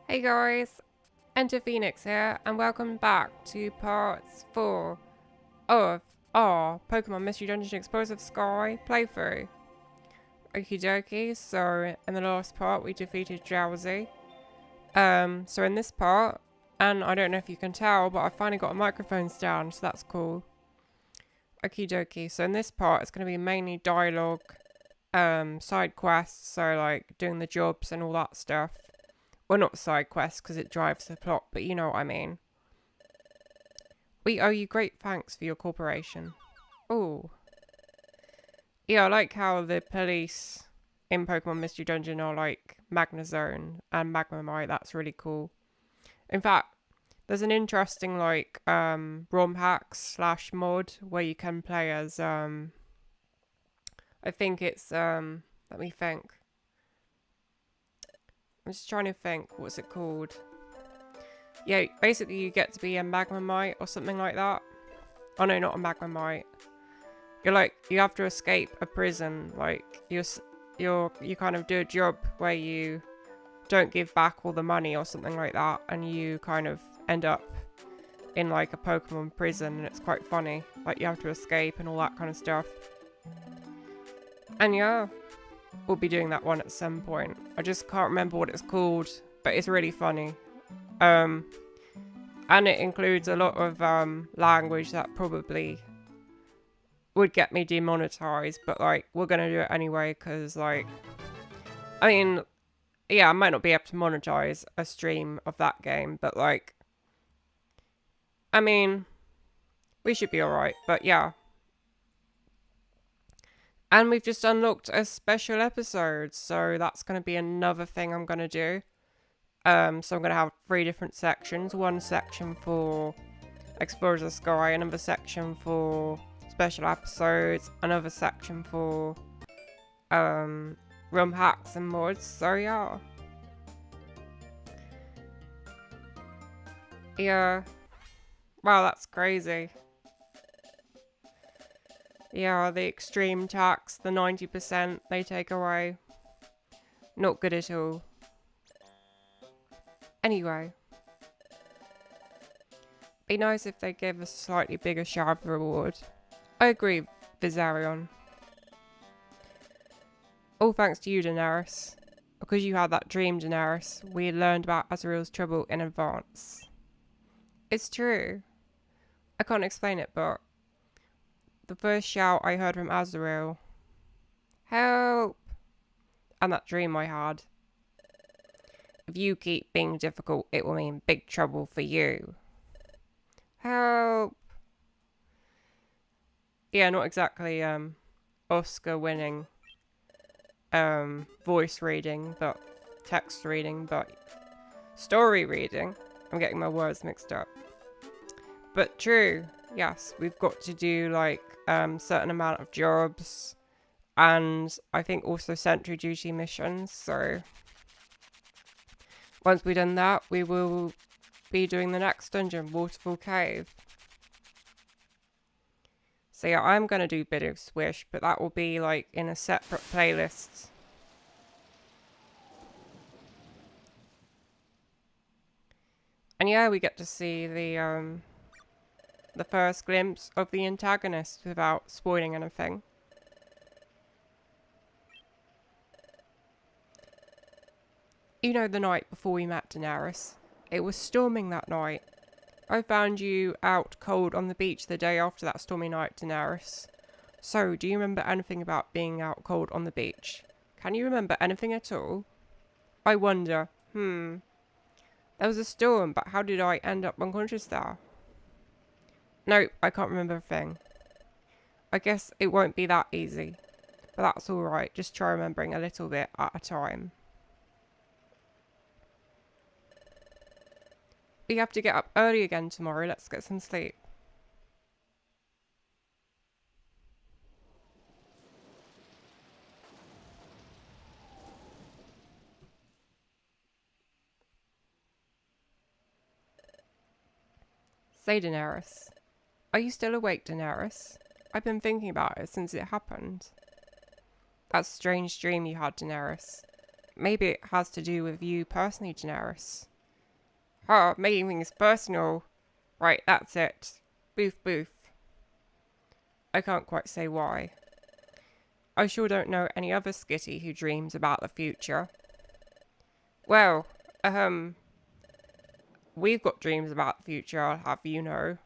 Hey guys, Enter Phoenix here, and welcome back to parts 4 of our Pokemon Mystery Dungeon Explosive Sky playthrough. Okie dokie, so in the last part we defeated Drowsy. So in this part, and I don't know if you can tell, but I finally got a microphone stand, so that's cool. Okie dokie, so in this part it's going to be mainly dialogue, side quests, so like doing the jobs and all that stuff. Well, not side quests because it drives the plot, but you know what I mean. We owe you great thanks for your cooperation. Oh. Yeah, I like how the police in Pokemon Mystery Dungeon are like Magnezone and Magmamite. That's really cool. In fact, there's an interesting like ROM hack / mod where you can play as I think it's let me think. I'm just trying to think, what's it called? Yeah, basically you get to be a Magmamite or something like that. Oh no, not a Magmamite. You have to escape a prison. Like you kind of do a job where you don't give back all the money or something like that, and you kind of end up in like a Pokemon prison, and it's quite funny. Like you have to escape and all that kind of stuff. And yeah, we'll be doing that one at some point. I just can't remember what it's called, but it's really funny. And it includes a lot of language that probably would get me demonetized, but like we're gonna do it anyway because like I mean, yeah, I might not be able to monetize a stream of that game, but like I mean, we should be alright. But yeah. And we've just unlocked a special episode, so that's going to be another thing I'm going to do. So I'm going to have 3 different sections. One section for Explorers of the Sky, another section for special episodes, another section for ROM hacks and mods, so yeah. Yeah. Wow, that's crazy. Yeah, the extreme tax, the 90% they take away. Not good at all. Anyway. Be nice if they gave us a slightly bigger share of the reward. I agree, Vizarion. All thanks to you, Daenerys. Because you had that dream, Daenerys, we learned about Azrael's trouble in advance. It's true. I can't explain it, but the first shout I heard from Azrael, help! And that dream I had. If you keep being difficult, it will mean big trouble for you. Help! Yeah, not exactly Oscar winning voice reading, but text reading, but story reading. I'm getting my words mixed up. But true, yes, we've got to do like certain amount of jobs, and I think also Sentry duty missions, so once we've done that, we will be doing the next dungeon, Waterfall Cave. So yeah, I'm going to do Bit of Swish, but that will be like in a separate playlist. And yeah, we get to see the first glimpse of the antagonist without spoiling anything. You know, the night before we met Daenerys, it was storming that night. I found you out cold on the beach the day after that stormy night, Daenerys. So, do you remember anything about being out cold on the beach? Can you remember anything at all? I wonder. There was a storm, but how did I end up unconscious there? Nope, I can't remember a thing. I guess it won't be that easy. But that's alright, just try remembering a little bit at a time. We have to get up early again tomorrow, let's get some sleep. Say, Daenerys. Are you still awake, Daenerys? I've been thinking about it since it happened. That strange dream you had, Daenerys. Maybe it has to do with you personally, Daenerys. Ha, making things personal. Right, that's it. Boof, boof. I can't quite say why. I sure don't know any other skitty who dreams about the future. Well, we've got dreams about the future, I'll have you know.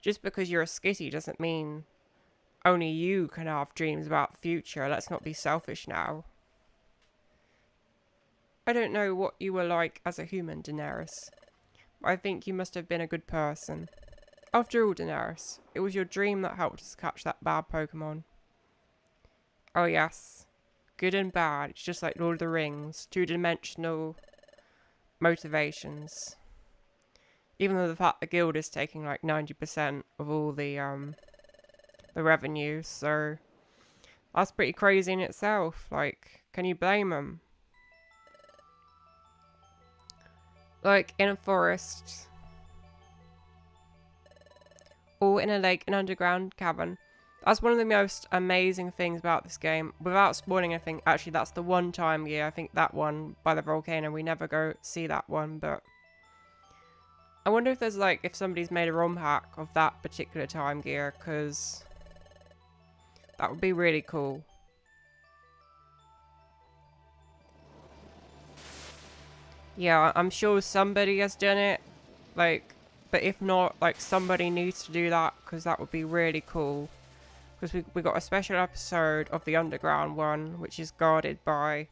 Just because you're a skitty doesn't mean only you can have dreams about the future. Let's not be selfish now. I don't know what you were like as a human, Daenerys. But I think you must have been a good person. After all, Daenerys, it was your dream that helped us catch that bad Pokemon. Oh yes. Good and bad. It's just like Lord of the Rings. Two-dimensional motivations. Even though the fact the guild is taking like 90% of all the revenue, so that's pretty crazy in itself. Like, can you blame them? Like, in a forest, or in a lake, an underground cavern. That's one of the most amazing things about this game. Without spoiling anything, actually that's the one time, yeah, I think that one by the volcano, we never go see that one, but I wonder if there's like, if somebody's made a ROM hack of that particular time gear, because that would be really cool. Yeah, I'm sure somebody has done it, like, but if not, like, somebody needs to do that, because that would be really cool. Because we got a special episode of the underground one, which is guarded by,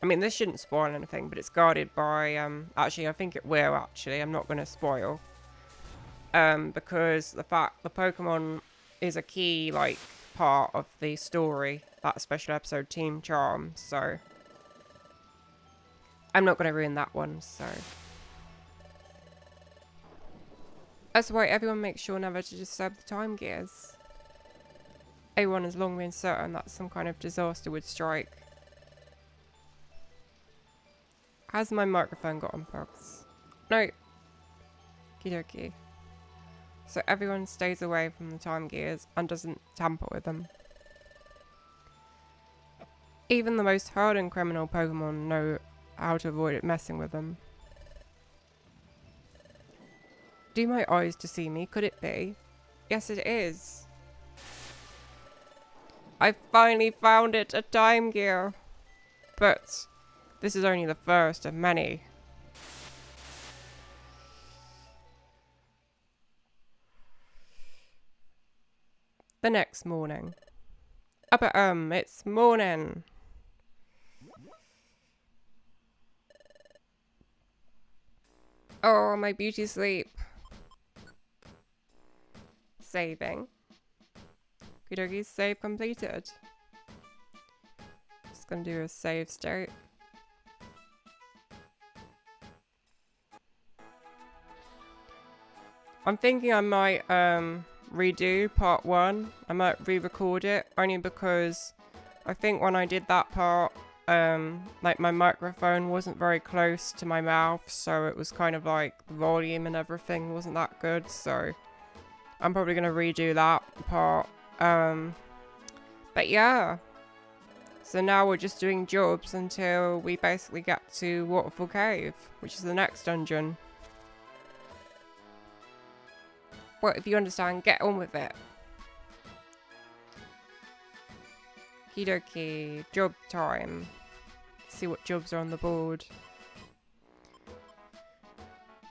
I mean, this shouldn't spoil anything, but it's guarded by, actually, I think it will, actually, I'm not going to spoil. Because the fact the Pokemon is a key, like, part of the story, that special episode, Team Charm, so I'm not going to ruin that one, so. That's why everyone makes sure never to disturb the time gears. Everyone has long been certain that some kind of disaster would strike. Has my microphone got unplugs? No. Kidoki. So everyone stays away from the time gears and doesn't tamper with them. Even the most hardened criminal Pokemon know how to avoid it messing with them. Do my eyes deceive me? Could it be? Yes, it is. I finally found it, a time gear. But this is only the first of many. The next morning. Up at it's morning. Oh, my beauty sleep. Saving. Kudogi's save completed. Just gonna do a save state. I'm thinking I might redo part 1. I might re-record it only because I think when I did that part, like my microphone wasn't very close to my mouth, so it was kind of like the volume and everything wasn't that good, so I'm probably gonna redo that part. But yeah, so now we're just doing jobs until we basically get to Waterfall Cave, which is the next dungeon. Well, if you understand, get on with it. Kidoki, job time. See what jobs are on the board.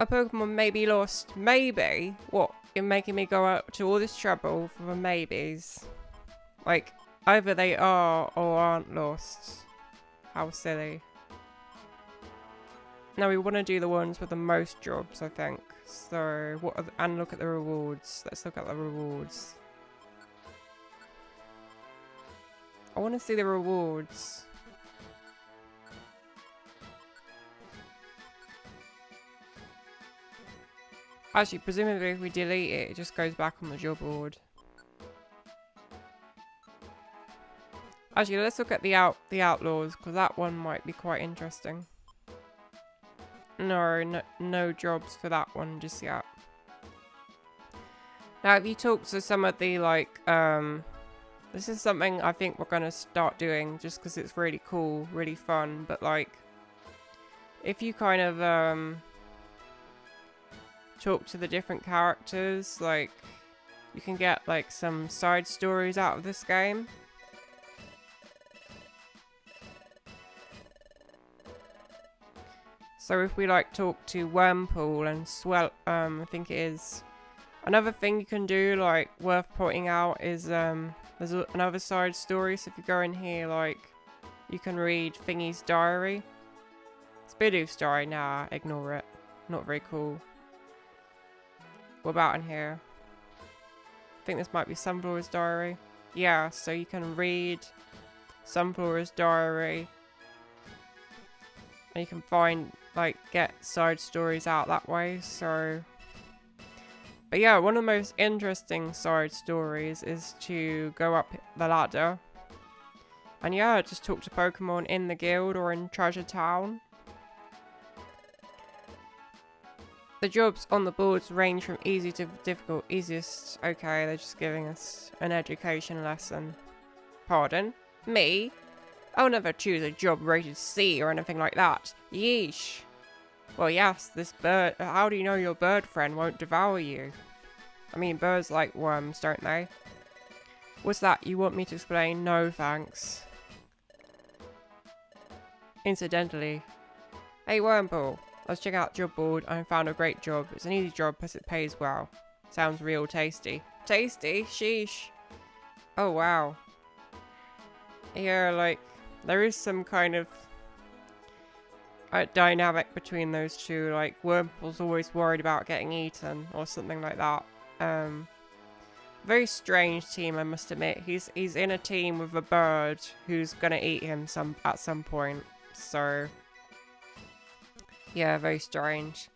A Pokemon may be lost. Maybe? What? You're making me go out to all this trouble for the maybes. Like, either they are or aren't lost. How silly. Now we want to do the ones with the most jobs, I think. So, what are and look at the rewards. Let's look at the rewards. I want to see the rewards. Actually, presumably if we delete it, it just goes back on the job board. Actually, let's look at the outlaws, because that one might be quite interesting. No jobs for that one just yet. Now, if you talk to some of the, like, this is something I think we're going to start doing just because it's really cool, really fun, but, like, if you kind of, talk to the different characters. Like, you can get like some side stories out of this game. So if we like talk to Wormpool and Swell, I think it is. Another thing you can do, like worth pointing out, is there's another side story. So if you go in here, like you can read Thingy's diary. It's Bidoo's diary. Nah, ignore it. Not very cool. What about in here? I think this might be Sunflora's diary. Yeah, so you can read Sunflora's diary. And you can find, like, get side stories out that way, so... But yeah, one of the most interesting side stories is to go up the ladder. And yeah, just talk to Pokemon in the guild or in Treasure Town. The jobs on the boards range from easy to difficult. Easiest, okay, they're just giving us an education lesson. Pardon? Me? I'll never choose a job rated C or anything like that. Yeesh. Well, yes, this bird... How do you know your bird friend won't devour you? I mean, birds like worms, don't they? What's that? You want me to explain? No, thanks. Incidentally. Hey, Wormpool. Let's check out job board. I found a great job. It's an easy job, plus it pays well. Sounds real tasty. Tasty? Sheesh. Oh, wow. Yeah, like... There is some kind of dynamic between those two. Like, Wormpool's always worried about getting eaten or something like that. Very strange team, I must admit. He's in a team with a bird who's gonna eat him at some point. So, yeah, very strange.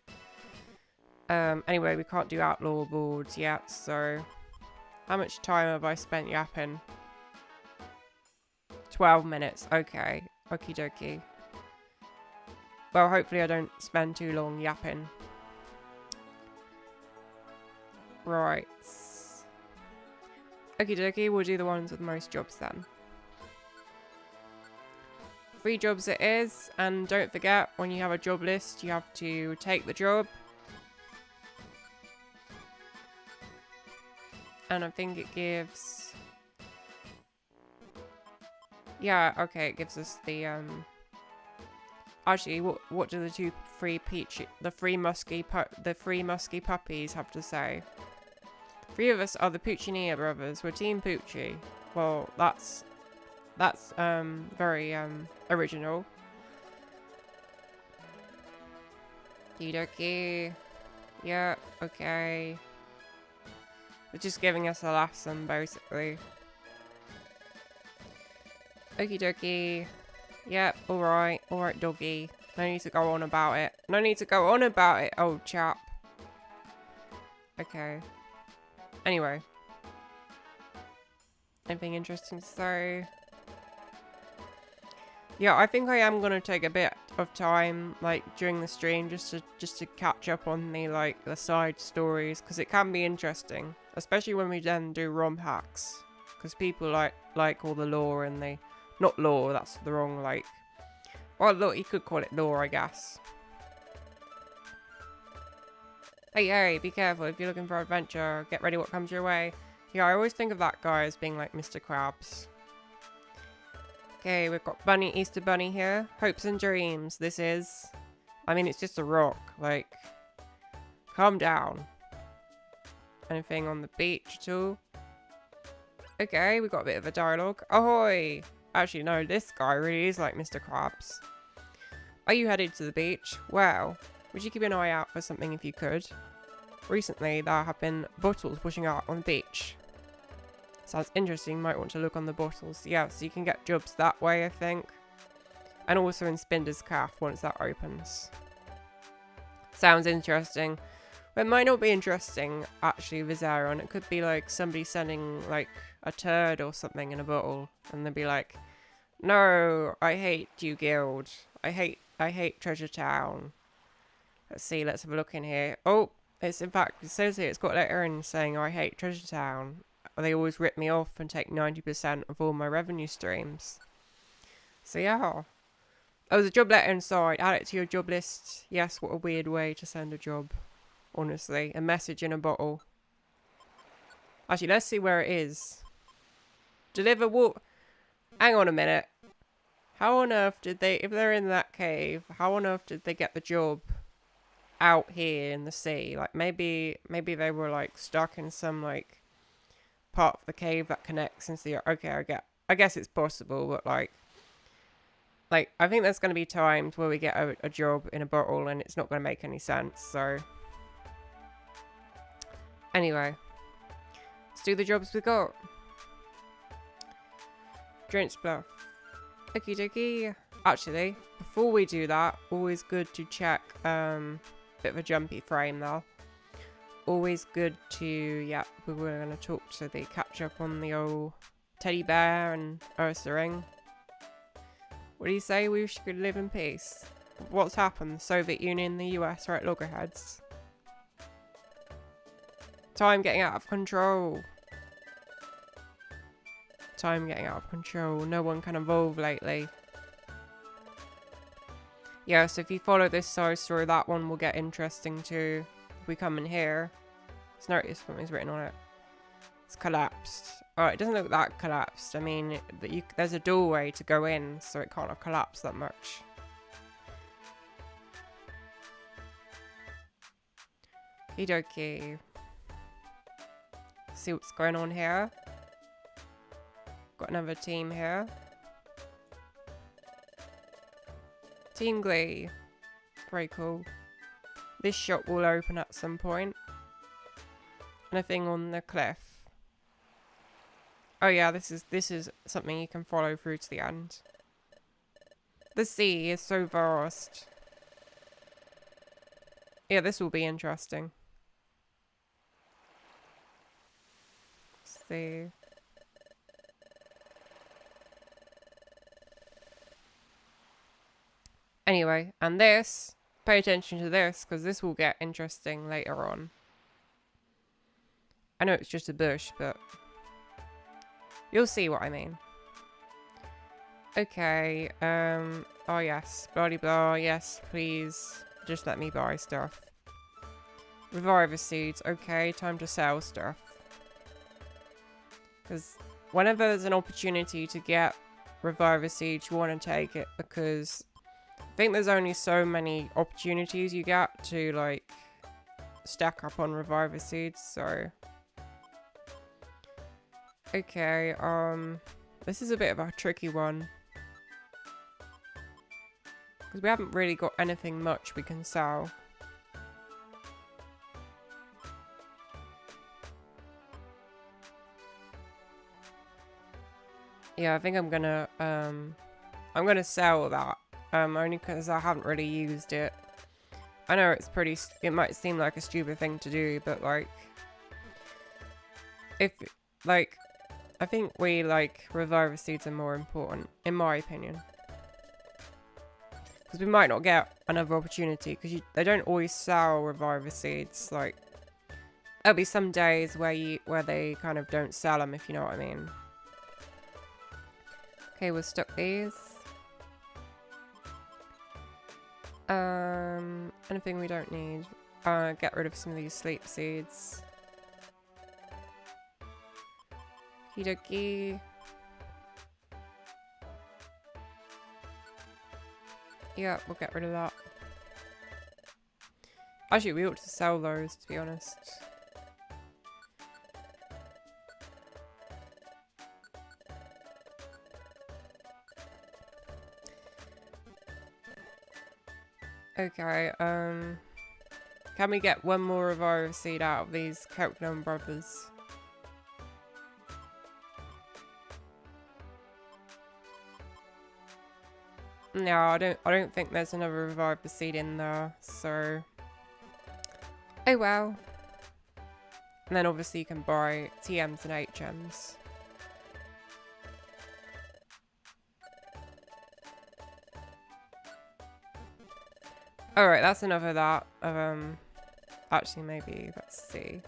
Anyway, we can't do outlaw boards yet. So, how much time have I spent yapping? 12 minutes. Okay. Okie dokie. Well, hopefully I don't spend too long yapping. Right. Okie dokie, we'll do the ones with the most jobs then. 3 jobs it is, and don't forget, when you have a job list, you have to take the job. And I think it gives... Yeah, okay, it gives us the, Actually, what do the three musky puppies have to say? 3 of us are the Puccinia brothers. We're Team Pucci. Well, that's very, original. Okie. Yeah, okay. They're just giving us a lesson, basically. Okie dokie. Yep, alright. Alright, doggy. No need to go on about it. No need to go on about it, old chap. Okay. Anyway. Anything interesting to say? Yeah, I think I am going to take a bit of time, like, during the stream, just to catch up on the side stories, because it can be interesting. Especially when we then do ROM hacks. Because people like all the lore and they... Not lore, that's the wrong, like... Well, look, you could call it lore, I guess. Hey, hey, be careful. If you're looking for adventure, get ready what comes your way. Yeah, I always think of that guy as being like Mr. Krabs. Okay, we've got Easter Bunny here. Hopes and dreams, this is. I mean, it's just a rock. Like, calm down. Anything on the beach at all? Okay, we've got a bit of a dialogue. Ahoy! Actually, no, this guy really is like Mr. Krabs. Are you headed to the beach? Well, would you keep an eye out for something if you could? Recently, there have been bottles pushing out on the beach. Sounds interesting, might want to look on the bottles. Yeah, so you can get jobs that way, I think. And also in Spinder's Calf once that opens. Sounds interesting. But it might not be interesting, actually, Viseron. It could be like somebody sending like a turd or something in a bottle. And they'd be like, no, I hate you, Guild. I hate Treasure Town. Let's see, let's have a look in here. Oh, it's in fact, it says here, it's got a letter in saying, I hate Treasure Town. They always rip me off and take 90% of all my revenue streams. So yeah. Oh, there's a job letter inside. Add it to your job list. Yes, what a weird way to send a job. honestly. A message in a bottle. Actually, let's see where it is. Deliver what? Hang on a minute. How on earth did they, if they're in that cave, how on earth did they get the job out here in the sea? Like, maybe they were, like, stuck in some, like, part of the cave that connects into the... Okay, I guess it's possible, but, like, I think there's going to be times where we get a job in a bottle and it's not going to make any sense, so... Anyway. Let's do the jobs we got. Drench Bluff. Okie dokie. Actually, before we do that, always good to check, bit of a jumpy frame though. Always good to, yeah, we were going to talk to the catch up on the old teddy bear and Ursa Ring. What do you say? We should live in peace. What's happened? The Soviet Union and the US are at loggerheads. Time getting out of control. Time getting out of control. No one can evolve lately. Yeah, so if you follow this side story, that one will get interesting too. If we come in here, let's notice something's written on it. It's collapsed. Alright, it doesn't look that collapsed. I mean, there's a doorway to go in, so it can't have collapsed that much. Okie dokie. See what's going on here. Got another team here. Team Glee. Very cool. This shop will open at some point. Anything on the cliff. Oh yeah, this is something you can follow through to the end. The sea is so vast. Yeah, this will be interesting. Let's see. Anyway, and this, pay attention to this, because this will get interesting later on. I know it's just a bush, but you'll see what I mean. Okay, oh yes, blah blah blah, yes, please, just let me buy stuff. Reviver seeds, okay, time to sell stuff. Because whenever there's an opportunity to get reviver seeds, you want to take it, because I think there's only so many opportunities you get to, like, stack up on reviver seeds, so... Okay, this is a bit of a tricky one. Because we haven't really got anything much we can sell. Yeah, I think I'm gonna sell that. Only because I haven't really used it. I know it's pretty, it might seem like a stupid thing to do, but like, if, like, I think reviver seeds are more important, in my opinion. Because we might not get another opportunity, because they don't always sell reviver seeds, like, there'll be some days where they kind of don't sell them, if you know what I mean. Okay, we'll stock these. Anything we don't need. Get rid of some of these sleep seeds. Okie. Yeah, we'll get rid of that. Actually, we ought to sell those, to be honest. Okay, can we get one more reviver seed out of these Kelknum brothers? No, I don't think there's another reviver seed in there, so... Oh well. And then obviously you can buy TMs and HMs. Alright, that's enough of that. Actually, maybe, let's see.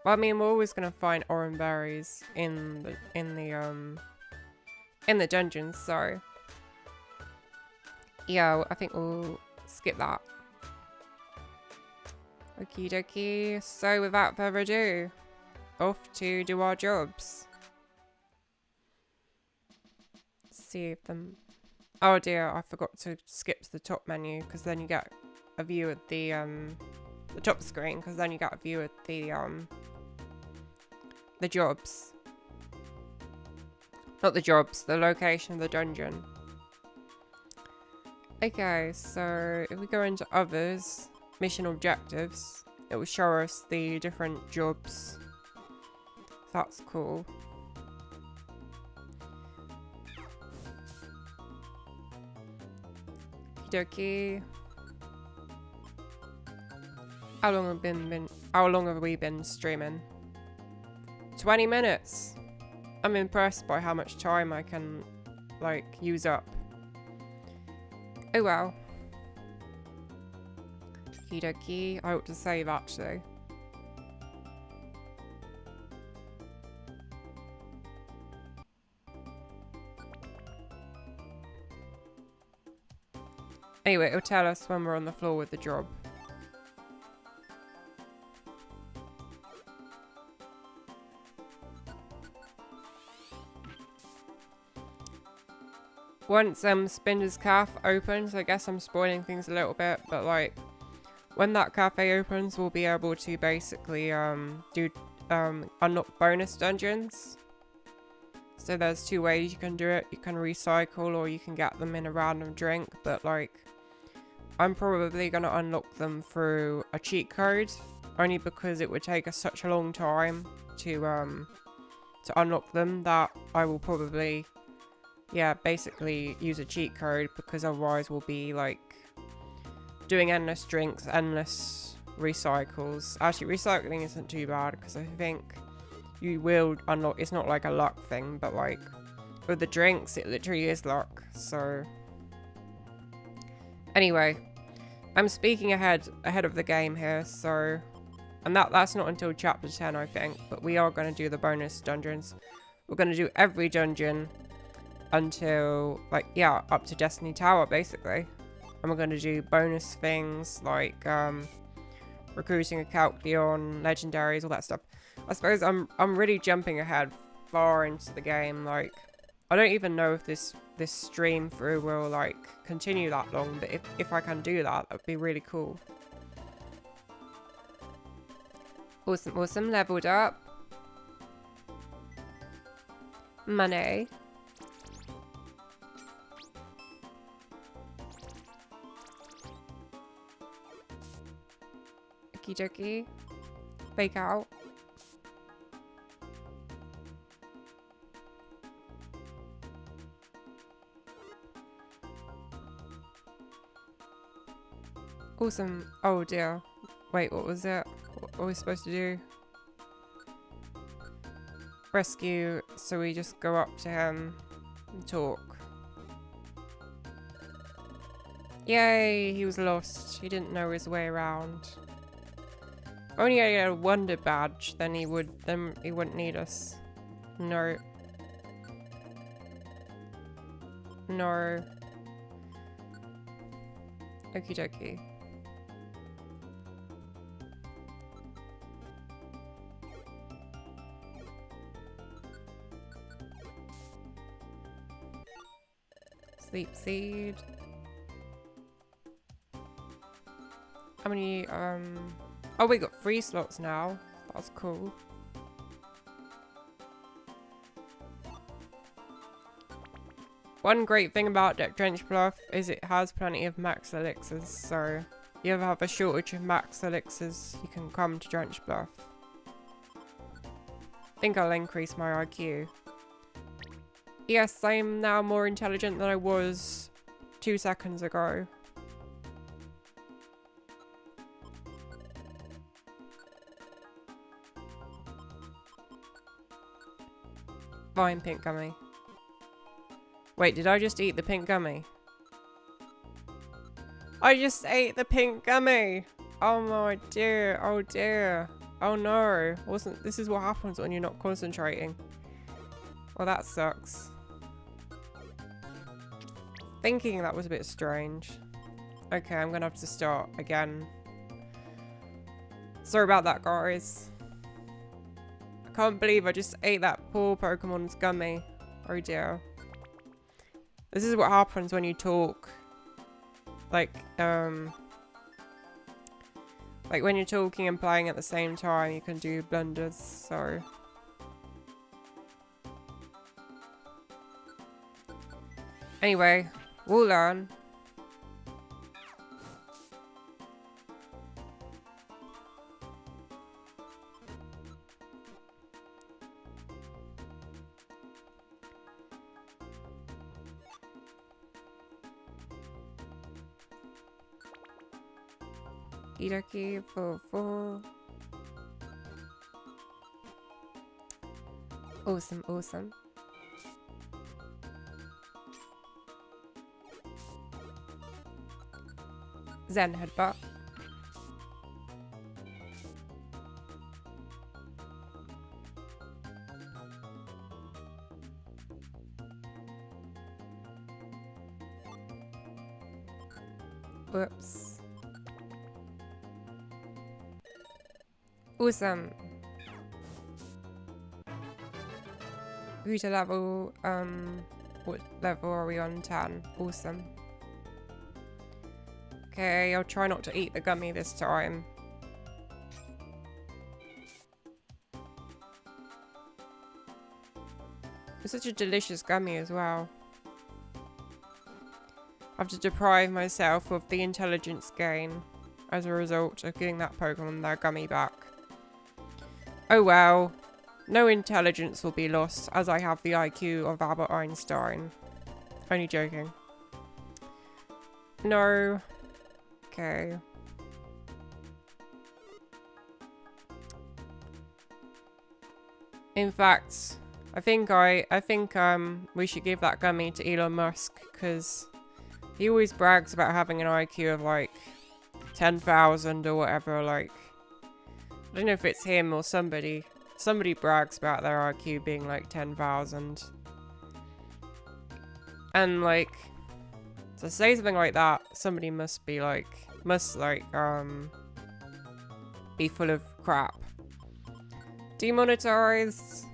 Well, I mean, we're always gonna find orange berries in the dungeons, so... Yeah, I think we'll skip that. Okie dokie. So without further ado, off to do our jobs. See if them. Oh dear, I forgot to skip to the top menu because then you get a view of the top screen because then you get a view of the jobs. Not the jobs, the location of the dungeon. Okay, so if we go into others, mission objectives, it will show us the different jobs. That's cool. Okie dokie. How long have we been streaming? 20 minutes. I'm impressed by how much time I can like use up. Oh well. Okie dokie. I ought to save actually. Anyway, it'll tell us when we're on the floor with the job. Once Spinder's Cafe opens, I guess I'm spoiling things a little bit, but like when that cafe opens, we'll be able to basically unlock bonus dungeons. So there's two ways you can do it. You can recycle or you can get them in a random drink, but like I'm probably going to unlock them through a cheat code, only because it would take us such a long time to unlock them that I will probably basically use a cheat code, because otherwise we'll be like doing endless drinks, endless recycles. Actually, recycling isn't too bad because I think you will unlock, it's not like a luck thing, but like with the drinks it literally is luck. So anyway, I'm speaking ahead of the game here, so, and that's not until chapter 10 I think, but we are going to do the bonus dungeons. We're going to do every dungeon until like up to Destiny Tower basically, and we're going to do bonus things like recruiting a Calcleon, legendaries, all that stuff. I suppose I'm really jumping ahead far into the game. Like I don't even know if this stream through will like continue that long, but if I can do that, that'd be really cool. Awesome, leveled up. Money. Okie dokie. Fake out. Awesome. Oh dear. Wait, what was it? What were we supposed to do? Rescue. So we just go up to him and talk. Yay, he was lost. He didn't know his way around. If only I had a wonder badge, then he wouldn't need us. No. No. Okie dokie. Sleep seed. How many, oh, we got 3 slots now. That's cool. One great thing about Drench Bluff is it has plenty of max elixirs, so if you ever have a shortage of max elixirs, you can come to Drench Bluff. I think I'll increase my IQ. Yes, I'm now more intelligent than I was 2 seconds ago. Fine, pink gummy. Wait, did I just eat the pink gummy? I just ate the pink gummy! Oh my dear, oh dear. Oh no, this is what happens when you're not concentrating. Well, that sucks. Thinking that was a bit strange. Okay, I'm gonna have to start again. Sorry about that, guys. I can't believe I just ate that poor Pokemon's gummy. Oh dear. This is what happens when you talk. Like when you're talking and playing at the same time, you can do blunders, so. Anyway, we'll learn. Okie dokie, 4. Awesome, awesome. Zen headbutt. Whoops. Awesome. Rita level, what level are we on? 10. Awesome. Okay, I'll try not to eat the gummy this time. It's such a delicious gummy as well. I have to deprive myself of the intelligence gain as a result of getting that Pokemon their gummy back. Oh well. No intelligence will be lost as I have the IQ of Albert Einstein. Only joking. No. Okay. In fact, I think we should give that gummy to Elon Musk because he always brags about having an IQ of like 10,000 or whatever. Like, I don't know if it's him or somebody. Somebody brags about their IQ being like 10,000. And like, to say something like that, somebody must be like, be full of crap. Demonetized.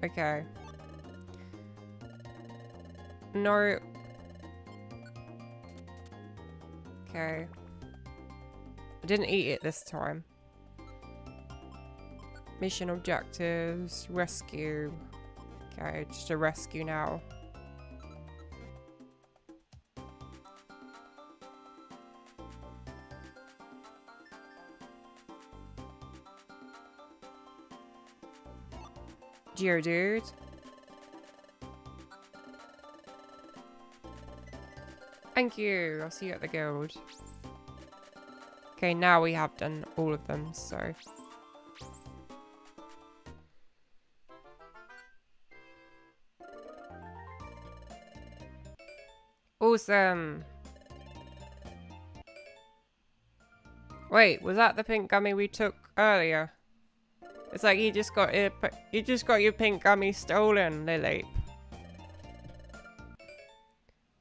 Okay. No. Okay. I didn't eat it this time. Mission objectives. Rescue. Okay, just a rescue now. Geodude. Thank you. I'll see you at the guild. Okay, now we have done all of them, so. Awesome. Wait, was that the pink gummy we took earlier? It's like you just got your pink gummy stolen, Lily.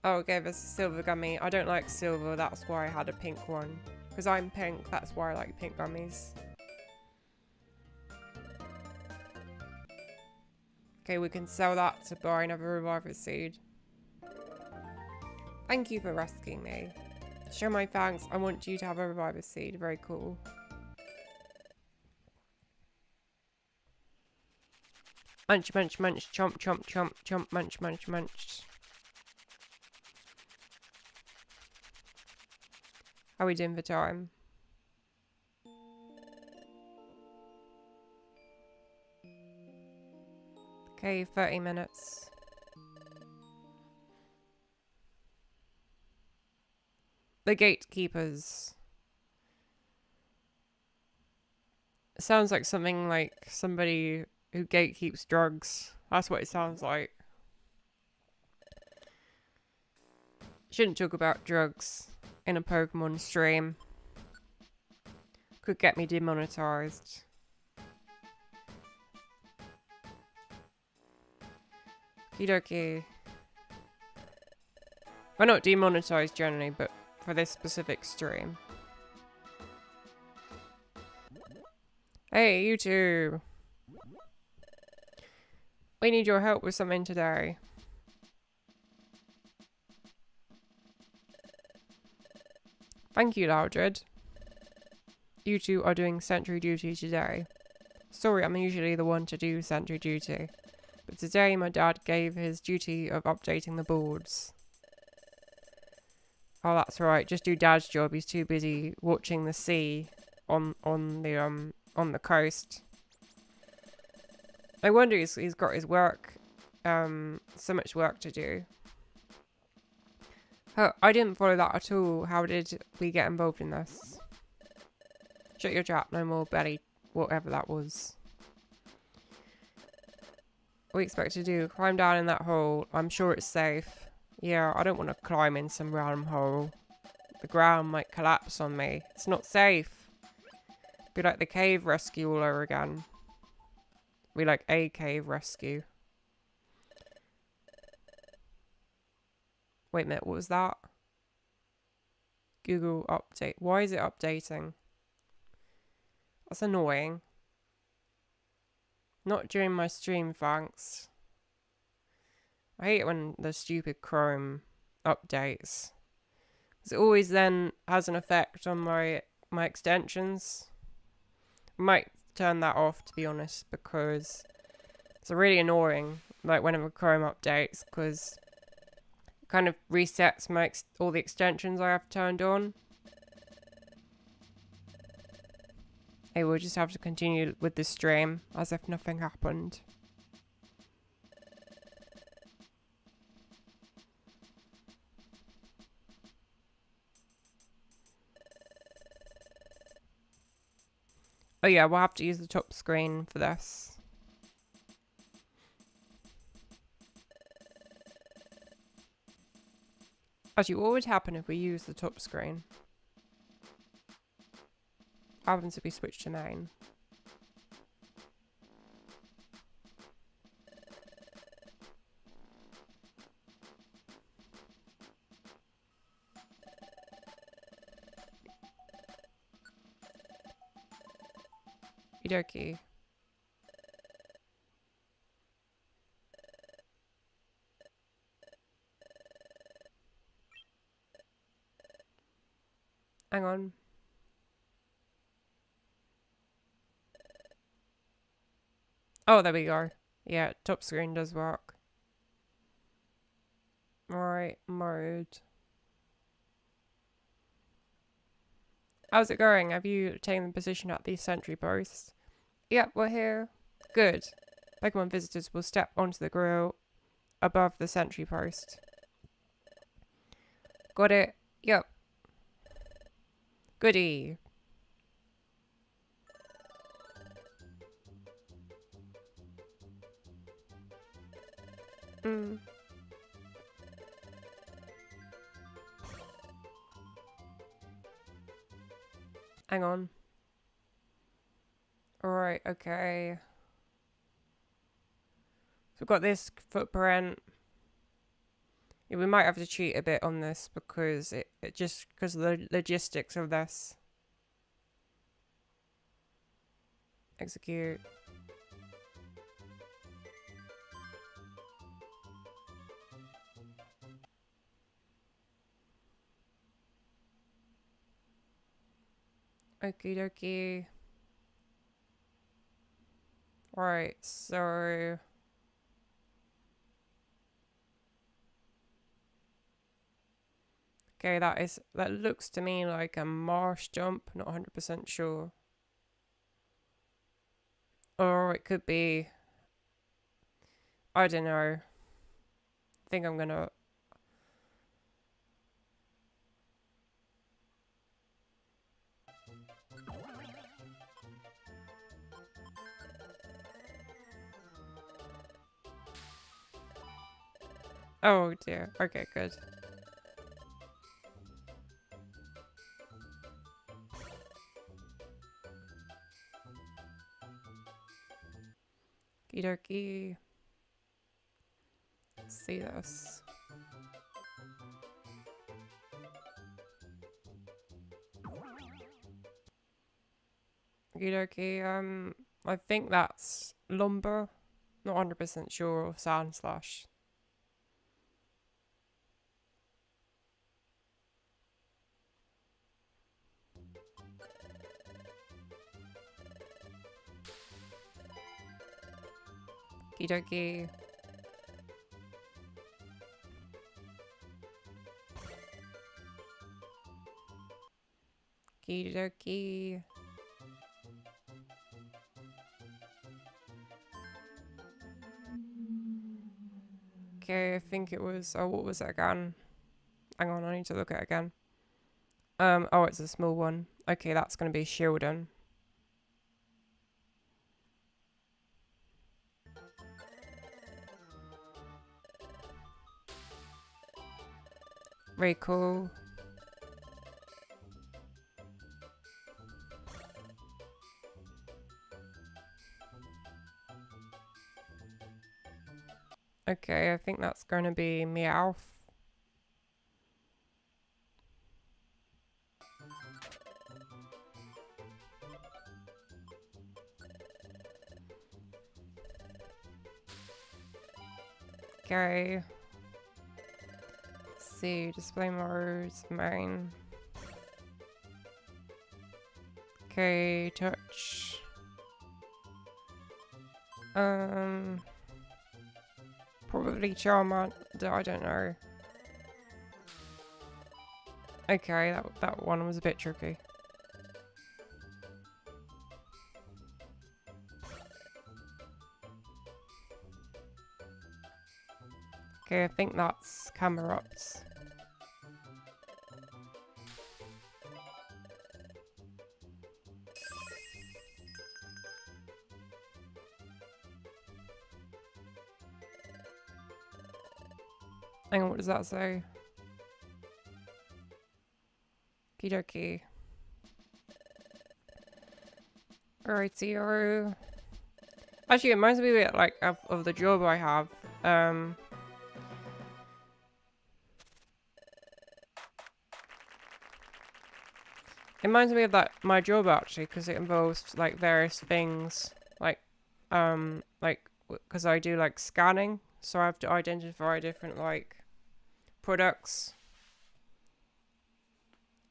Oh, it gave us a silver gummy. I don't like silver, that's why I had a pink one. Because I'm pink, that's why I like pink gummies. Okay, we can sell that to buy another reviver seed. Thank you for rescuing me. Show my thanks. I want you to have a reviver seed. Very cool. Munch, munch, munch, chomp, chomp, chomp, chomp, munch, munch, munch. How are we doing for time? Okay, 30 minutes. The gatekeepers. It sounds like something like somebody who gatekeeps drugs. That's what it sounds like. Shouldn't talk about drugs in a Pokemon stream. Could get me demonetized. Okie dokie. Well, not demonetized generally, but for this specific stream. Hey, you two. We need your help with something today. Thank you, Loudred. You two are doing sentry duty today. Sorry, I'm usually the one to do sentry duty. But today my dad gave his duty of updating the boards. Oh, that's right. Just do Dad's job. He's too busy watching the sea on the coast. I wonder he's got his work, so much work to do. Oh, I didn't follow that at all. How did we get involved in this? Shut your trap, no more belly, whatever that was. What we expect to do? Climb down in that hole. I'm sure it's safe. Yeah, I don't want to climb in some random hole. The ground might collapse on me. It's not safe. Be like the cave rescue all over again. We like a cave rescue. Wait a minute, what was that? Google update. Why is it updating? That's annoying. Not during my stream, thanks. I hate it when the stupid Chrome updates. It always then has an effect on my extensions. I might turn that off, to be honest, because it's really annoying. Like whenever Chrome updates, because it kind of resets my all the extensions I have turned on. Hey, we'll just have to continue with the stream as if nothing happened. Oh yeah, we'll have to use the top screen for this. Actually, what would happen if we use the top screen? What happens if we switch to main? Okie. Hang on. Oh, there we go. Yeah, top screen does work. Alright, mode. How's it going? Have you taken the position at the sentry post? Yep, we're here. Good. Pokemon visitors will step onto the grill above the sentry post. Got it? Yep. Goody. Hang on. Alright, okay. So we've got this footprint. Yeah, we might have to cheat a bit on this because it just because of the logistics of this. Execute. Okie dokie. Right, so okay, that looks to me like a marsh jump, not 100% sure. Or it could be, I don't know. I think I'm gonna oh dear. Okay, good. Okie dokie. Let's see this. Okie dokie. I think that's lumber. Not 100% sure. Or sand slash. Okie dokie. Okie dokie. Okay, I think it was. Oh, what was it again? Hang on, I need to look at it again. Oh, it's a small one. Okay, that's gonna be shielding. Very cool. Okay, I think that's gonna be Meowth. Okay. Let's see, display modes, main. Okay, touch. Probably Charmander, I don't know. Okay, that one was a bit tricky. Okay, I think that's Camerupt. Hang on, what does that say? Okie dokie. Alrighty. Actually, it reminds me a bit like of the job I have. It reminds me of my job actually, because it involves like various things, like because I do like scanning, so I have to identify different like products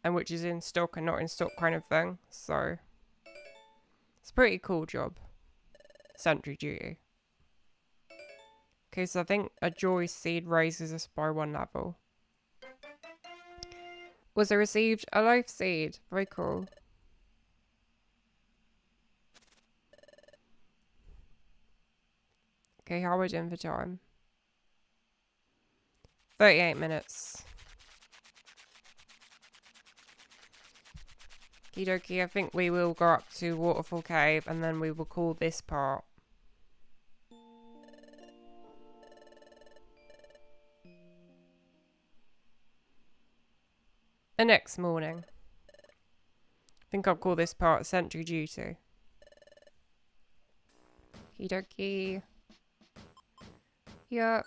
and which is in stock and not in stock kind of thing. So it's a pretty cool job. Sentry duty. Okay, so I think a joy seed raises us by 1 level. Was I received a life seed? Very cool. Okay, how are we doing for time? 38 minutes. Okie dokie, I think we will go up to Waterfall Cave and then we will call this part. The next morning. I think I'll call this part Sentry Duty. Okie dokie. Yup.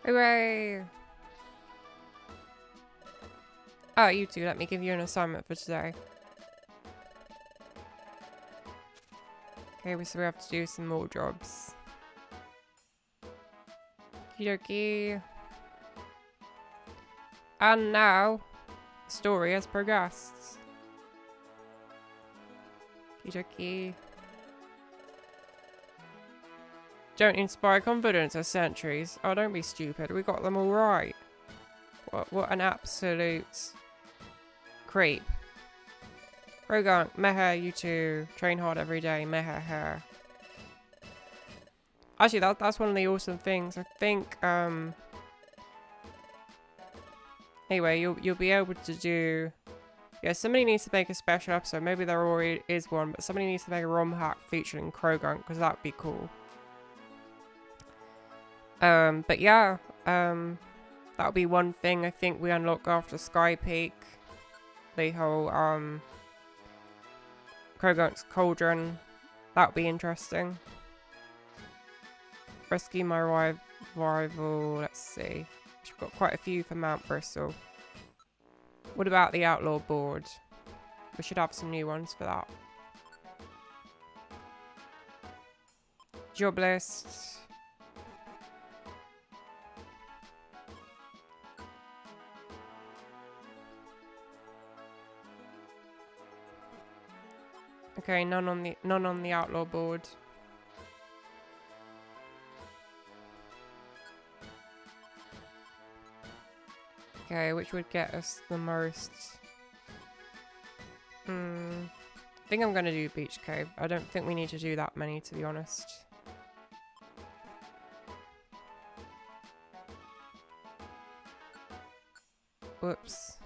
Hooray! Oh, you two, let me give you an assignment for today. Okay, so we have to do some more jobs. Okie dokie. And now, the story has progressed. Okie dokie. Don't inspire confidence as sentries. Oh, don't be stupid. We got them all right. What an absolute creep. Krogan, meha, you two. Train hard every day. Meha, her. Actually, that's one of the awesome things. I think, anyway, you'll be able to do... Yeah, somebody needs to make a special episode. Maybe there already is one, but somebody needs to make a ROM hack featuring Krogan, because that'd be cool. But yeah, that'll be one thing I think we unlock after Sky Peak. The whole, Krogan's Cauldron. That'll be interesting. Rescue my rival. Let's see. We've got quite a few for Mount Bristle. What about the Outlaw board? We should have some new ones for that. Job list. Okay, none on the Outlaw board. Okay, which would get us the most? I think I'm gonna do Beach Cave. I don't think we need to do that many, to be honest. Whoops.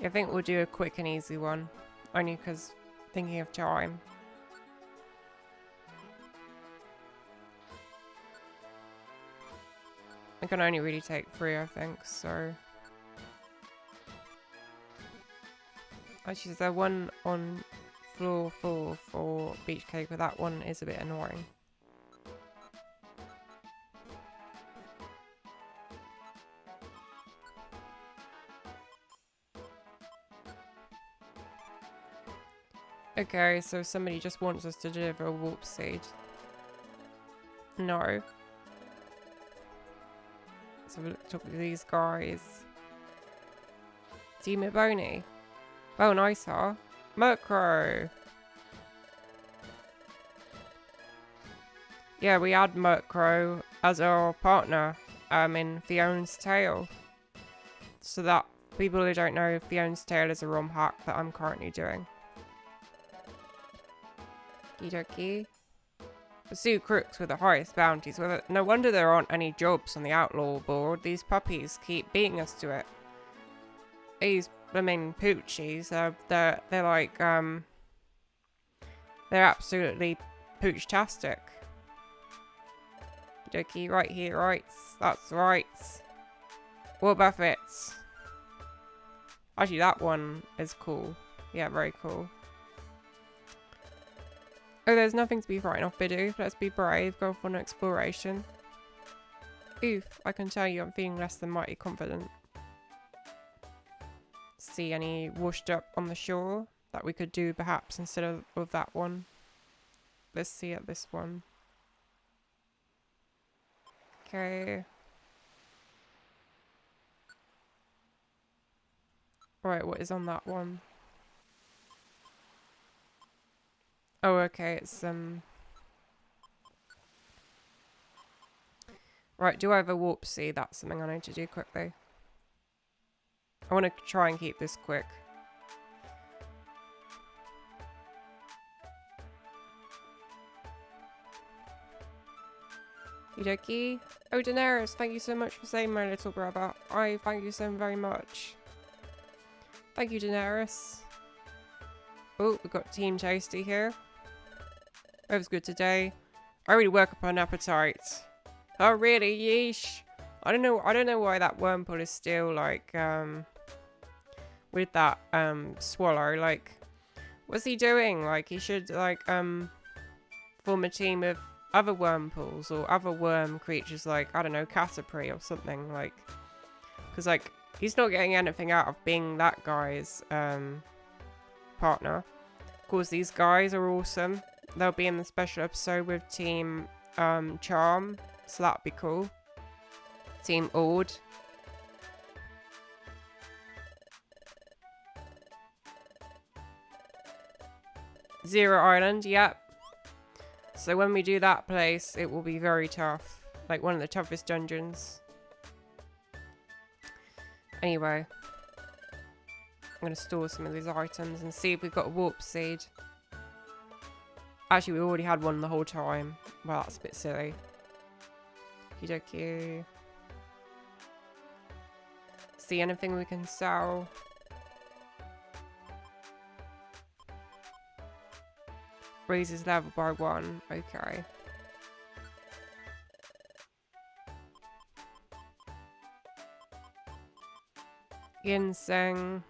I think we'll do a quick and easy one. Only because thinking of time. I can only really take 3, I think, so. Actually, is there one on floor 4 for Beach Cave, but that one is a bit annoying. Okay, so somebody just wants us to deliver a warp seed. No. So we'll talk to these guys. Team Ebony. Oh, nice, huh? Murkrow. Yeah, we had Murkrow as our partner in Fiona's Tale. So that people who don't know, Fiona's Tale is a ROM hack that I'm currently doing. Okie. Pursue crooks with the highest bounties. Well, no wonder there aren't any jobs on the outlaw board. These puppies keep beating us to it. These, I mean, poochies. They're like they're absolutely pooch-tastic. Okie, right here, right. That's right. War Buffets. Actually, that one is cool. Yeah, very cool. Oh, there's nothing to be frightened of, Bidoof. Let's be brave. Go for an exploration. Oof, I can tell you I'm feeling less than mighty confident. See any washed up on the shore that we could do perhaps instead of that one. Let's see at this one. Okay. Right, what is on that one? Oh, okay, it's right, do I have a warp seed? That's something I need to do quickly. I want to try and keep this quick. Okie. Oh, Daenerys, thank you so much for saving my little brother. I thank you so very much. Thank you, Daenerys. Oh, we've got Team Tasty here. That was good today. I really work up an appetite. Oh, really? Yeesh. I don't know why that Wormpool is still like with that swallow. Like, what's he doing? Like, he should like form a team of other Wormpools or other worm creatures, like, I don't know, Caterpie or something, like, because like he's not getting anything out of being that guy's partner. Of course, these guys are awesome. They'll be in the special episode with Team Charm, so that'd be cool. Team Ord. Zero Island, yep. So when we do that place, it will be very tough. Like one of the toughest dungeons. Anyway. I'm going to store some of these items and see if we've got a warp seed. Actually, we already had one the whole time. Well, that's a bit silly. Okie dokie. See anything we can sell? Raises level by 1. Okay. Ginseng.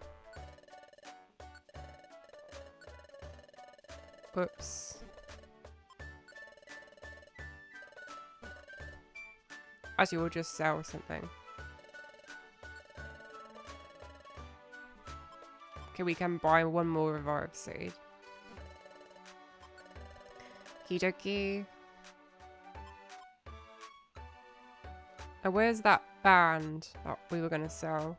Whoops. Actually, we'll just sell something. Okay, we can buy one more revive seed. Okie. And where's that band that we were going to sell?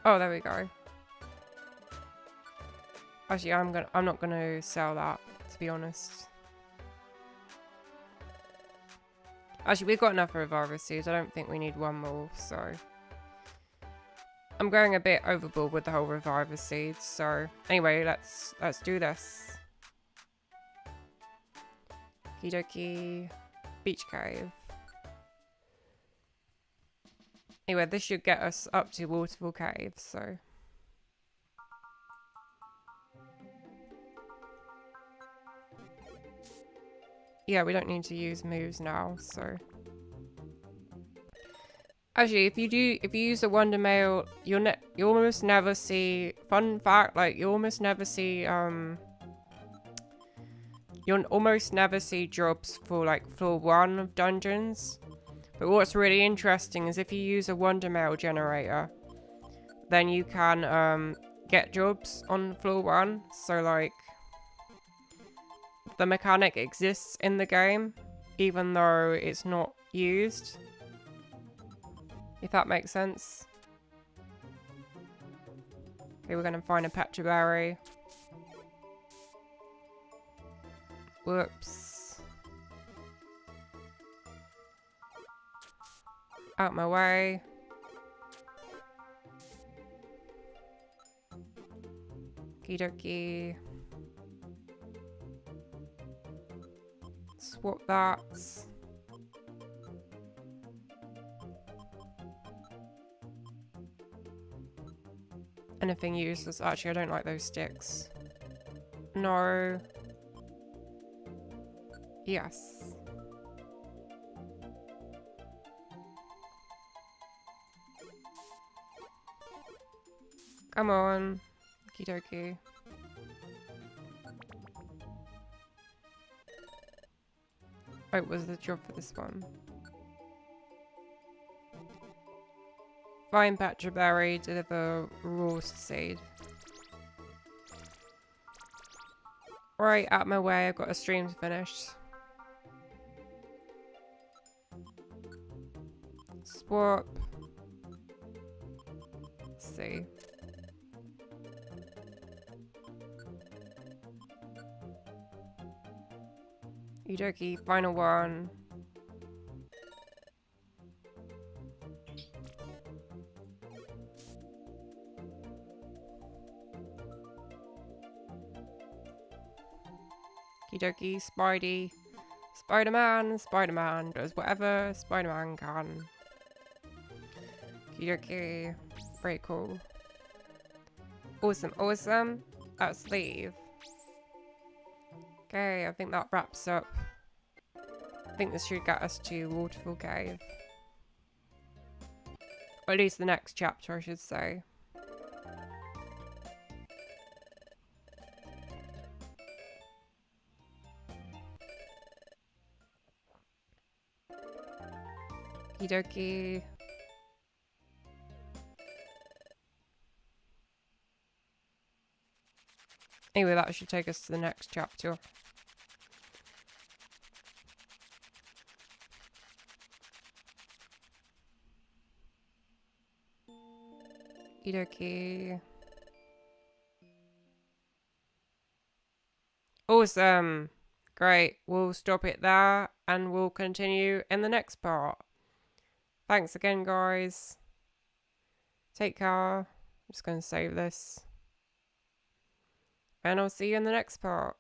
Oh, there we go. Actually, I'm not gonna sell that, to be honest. Actually, we've got enough reviver seeds. I don't think we need one more, so I'm going a bit overboard with the whole reviver seeds. So anyway, let's do this. Okie dokie. Beach cave. Anyway, this should get us up to Waterfall Cave, so. Yeah, we don't need to use moves now, so. Actually, if you use a Wonder Mail, you almost never see, fun fact, like, you almost never see, you'll almost never see jobs for, like, floor 1 of dungeons. But what's really interesting is if you use a Wonder Mail generator, then you can, get jobs on floor 1. So, like, the mechanic exists in the game, even though it's not used. If that makes sense. Okay, we're gonna find a Petra berry. Whoops. Out my way. Okie dokie. Swap that. Anything useless. Actually, I don't like those sticks. No. Yes. Come on. Okie dokie. Oh, was the job for this one? Find Petra berry, deliver roast seed. Right, out of my way, I've got a stream to finish. Swap. Let's see. Okie dokie, final one. Okie dokie, Spidey. Spider-Man does whatever Spider-Man can. Okie dokie, very cool. Awesome, awesome. Let's leave. Okay, I think that wraps up. I think this should get us to Waterfall Cave. Or at least the next chapter, I should say. Okie dokie. Anyway, that should take us to the next chapter. Okie dokie. Awesome. Great. We'll stop it there and we'll continue in the next part. Thanks again, guys. Take care. I'm just going to save this. And I'll see you in the next part.